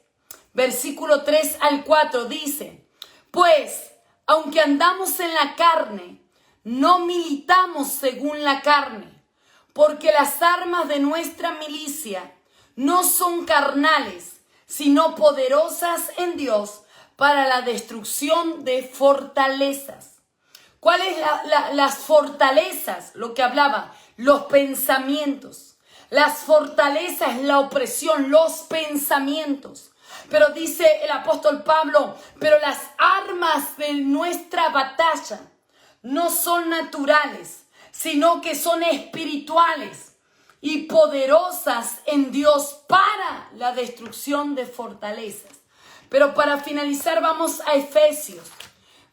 versículo 3 al 4, dice: Pues, aunque andamos en la carne, no militamos según la carne, porque las armas de nuestra milicia no son carnales, sino poderosas en Dios para la destrucción de fortalezas. ¿Cuáles las fortalezas? Lo que hablaba, los pensamientos. Las fortalezas, la opresión, los pensamientos. Pero dice el apóstol Pablo, pero las armas de nuestra batalla no son naturales, sino que son espirituales y poderosas en Dios para destrucción de fortalezas. Pero para finalizar vamos a Efesios.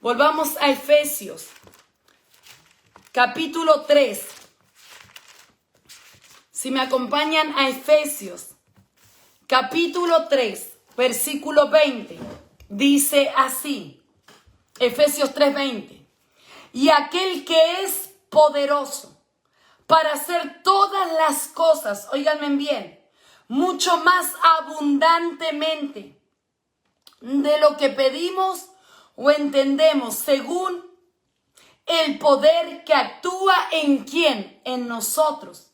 Volvamos a Efesios, capítulo 3. Si me acompañan a Efesios, capítulo 3, versículo 20. Dice así, Efesios 3:20. Y aquel que es poderoso para hacer todas las cosas, óiganme bien, mucho más abundantemente de lo que pedimos o entendemos, según el poder que actúa en ¿quién? En nosotros.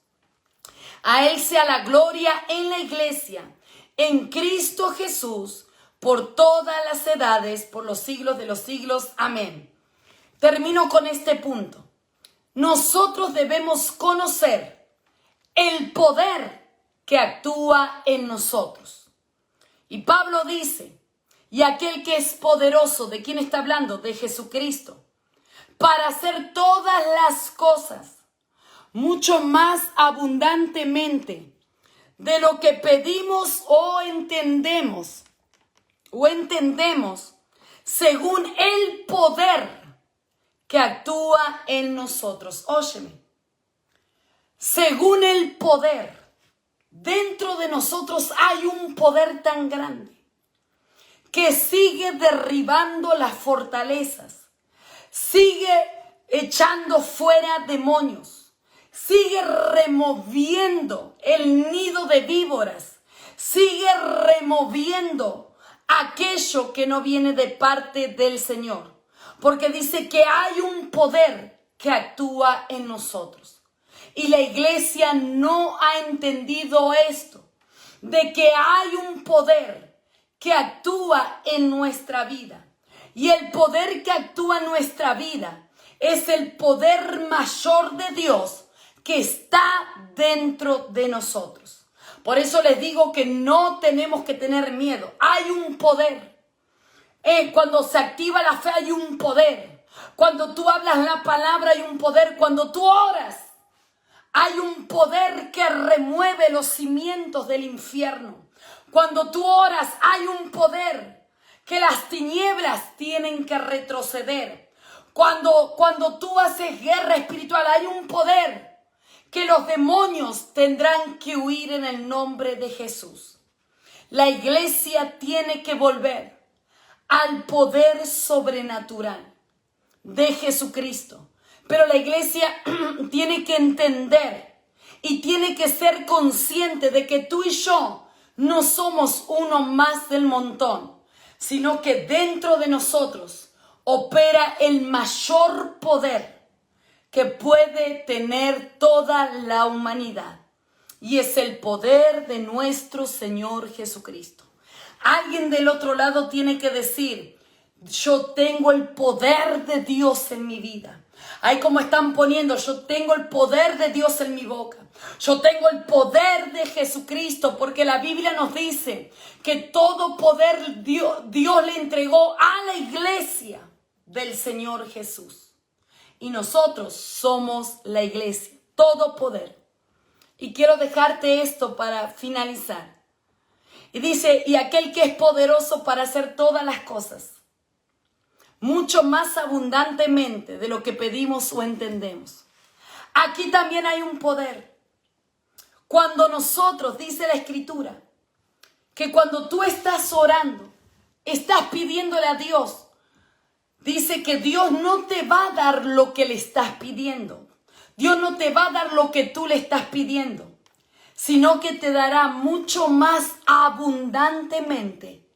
A Él sea la gloria en la iglesia, en Cristo Jesús, por todas las edades, por los siglos de los siglos. Amén. Termino con este punto. Nosotros debemos conocer el poder que actúa en nosotros. Y Pablo dice, y aquel que es poderoso, ¿de quién está hablando? De Jesucristo, para hacer todas las cosas mucho más abundantemente de lo que pedimos o entendemos, según el poder que actúa en nosotros. Óyeme, según el poder, dentro de nosotros hay un poder tan grande que sigue derribando las fortalezas, sigue echando fuera demonios, sigue removiendo el nido de víboras, sigue removiendo aquello que no viene de parte del Señor. Porque dice que hay un poder que actúa en nosotros. Y la iglesia no ha entendido esto, de que hay un poder que actúa en nuestra vida. Y el poder que actúa en nuestra vida es el poder mayor de Dios que está dentro de nosotros. Por eso les digo que no tenemos que tener miedo. Hay un poder. Cuando se activa la fe hay un poder. Cuando tú hablas la palabra hay un poder. Cuando tú oras hay un poder que remueve los cimientos del infierno. Cuando tú oras hay un poder que las tinieblas tienen que retroceder. Cuando tú haces guerra espiritual hay un poder que los demonios tendrán que huir en el nombre de Jesús. La iglesia tiene que volver al poder sobrenatural de Jesucristo. Pero la iglesia tiene que entender y tiene que ser consciente de que tú y yo no somos uno más del montón, sino que dentro de nosotros opera el mayor poder que puede tener toda la humanidad. Y es el poder de nuestro Señor Jesucristo. Alguien del otro lado tiene que decir, yo tengo el poder de Dios en mi vida. Ahí como están poniendo, yo tengo el poder de Dios en mi boca. Yo tengo el poder de Jesucristo, porque la Biblia nos dice que todo poder Dios le entregó a la iglesia del Señor Jesús. Y nosotros somos la iglesia, todo poder. Y quiero dejarte esto para finalizar. Y dice, y aquel que es poderoso para hacer todas las cosas, mucho más abundantemente de lo que pedimos o entendemos. Aquí también hay un poder. Cuando nosotros, dice la Escritura, que cuando tú estás orando, estás pidiéndole a Dios, dice que Dios no te va a dar lo que le estás pidiendo. Dios no te va a dar lo que tú le estás pidiendo, sino que te dará mucho más abundantemente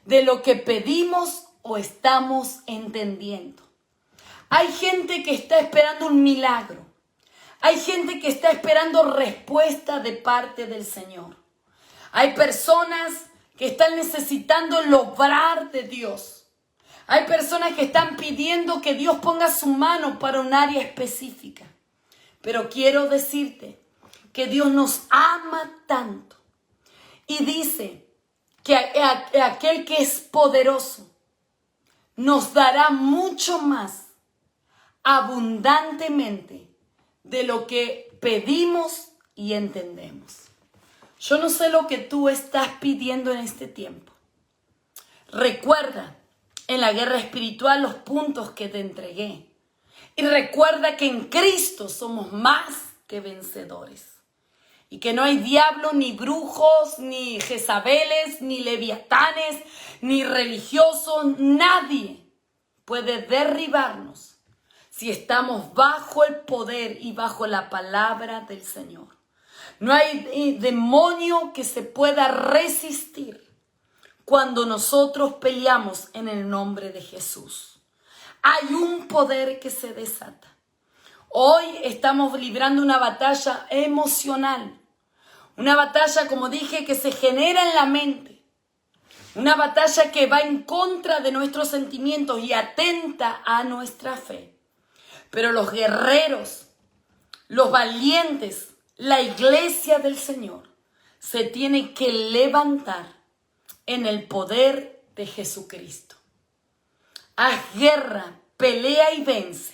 de lo que pedimos o estamos entendiendo. Hay gente que está esperando un milagro. Hay gente que está esperando respuesta de parte del Señor. Hay personas que están necesitando el obrar de Dios. Hay personas que están pidiendo que Dios ponga su mano para un área específica. Pero quiero decirte que Dios nos ama tanto. Y dice que aquel que es poderoso nos dará mucho más abundantemente de lo que pedimos y entendemos. Yo no sé lo que tú estás pidiendo en este tiempo. Recuerda en la guerra espiritual los puntos que te entregué. Y recuerda que en Cristo somos más que vencedores. Y que no hay diablo, ni brujos, ni Jezabeles, ni leviatanes, ni religiosos. Nadie puede derribarnos si estamos bajo el poder y bajo la palabra del Señor. No hay demonio que se pueda resistir cuando nosotros peleamos en el nombre de Jesús. Hay un poder que se desata. Hoy estamos librando una batalla emocional. Una batalla, como dije, que se genera en la mente. Una batalla que va en contra de nuestros sentimientos y atenta a nuestra fe. Pero los guerreros, los valientes, la iglesia del Señor se tiene que levantar en el poder de Jesucristo. Haz guerra, pelea y vence,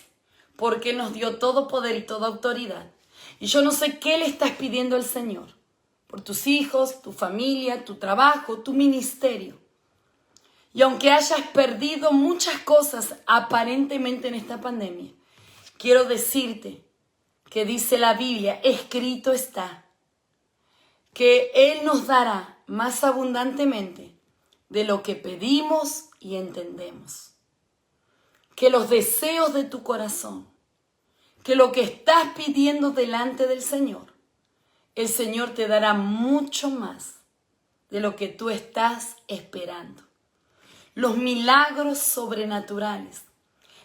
porque nos dio todo poder y toda autoridad. Y yo no sé qué le estás pidiendo al Señor, por tus hijos, tu familia, tu trabajo, tu ministerio. Y aunque hayas perdido muchas cosas aparentemente en esta pandemia, quiero decirte que dice la Biblia, escrito está, que Él nos dará más abundantemente de lo que pedimos y entendemos. Que los deseos de tu corazón, que lo que estás pidiendo delante del Señor, el Señor te dará mucho más de lo que tú estás esperando. Los milagros sobrenaturales,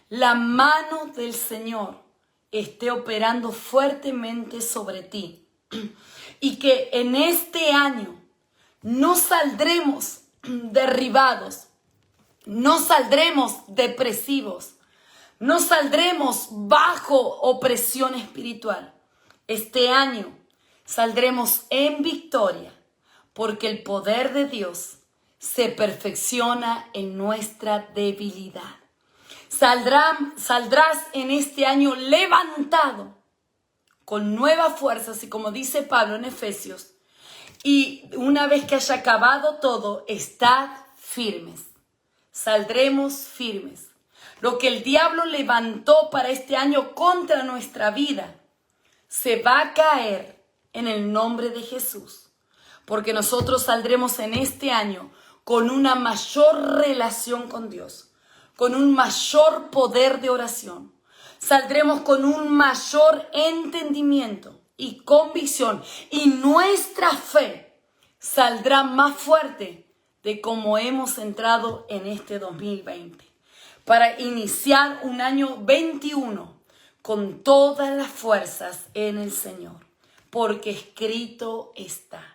la mano del Señor esté operando fuertemente sobre ti. Y que en este año no saldremos derribados, no saldremos depresivos, no saldremos bajo opresión espiritual. Este año saldremos en victoria, porque el poder de Dios se perfecciona en nuestra debilidad. Saldrás en este año levantado con nuevas fuerzas y como dice Pablo en Efesios, y una vez que haya acabado todo, estad firmes. Saldremos firmes. Lo que el diablo levantó para este año contra nuestra vida se va a caer en el nombre de Jesús, porque nosotros saldremos en este año con una mayor relación con Dios, con un mayor poder de oración. Saldremos con un mayor entendimiento y convicción, y nuestra fe saldrá más fuerte de cómo hemos entrado en este 2020, para iniciar un año 21 con todas las fuerzas en el Señor, porque escrito está.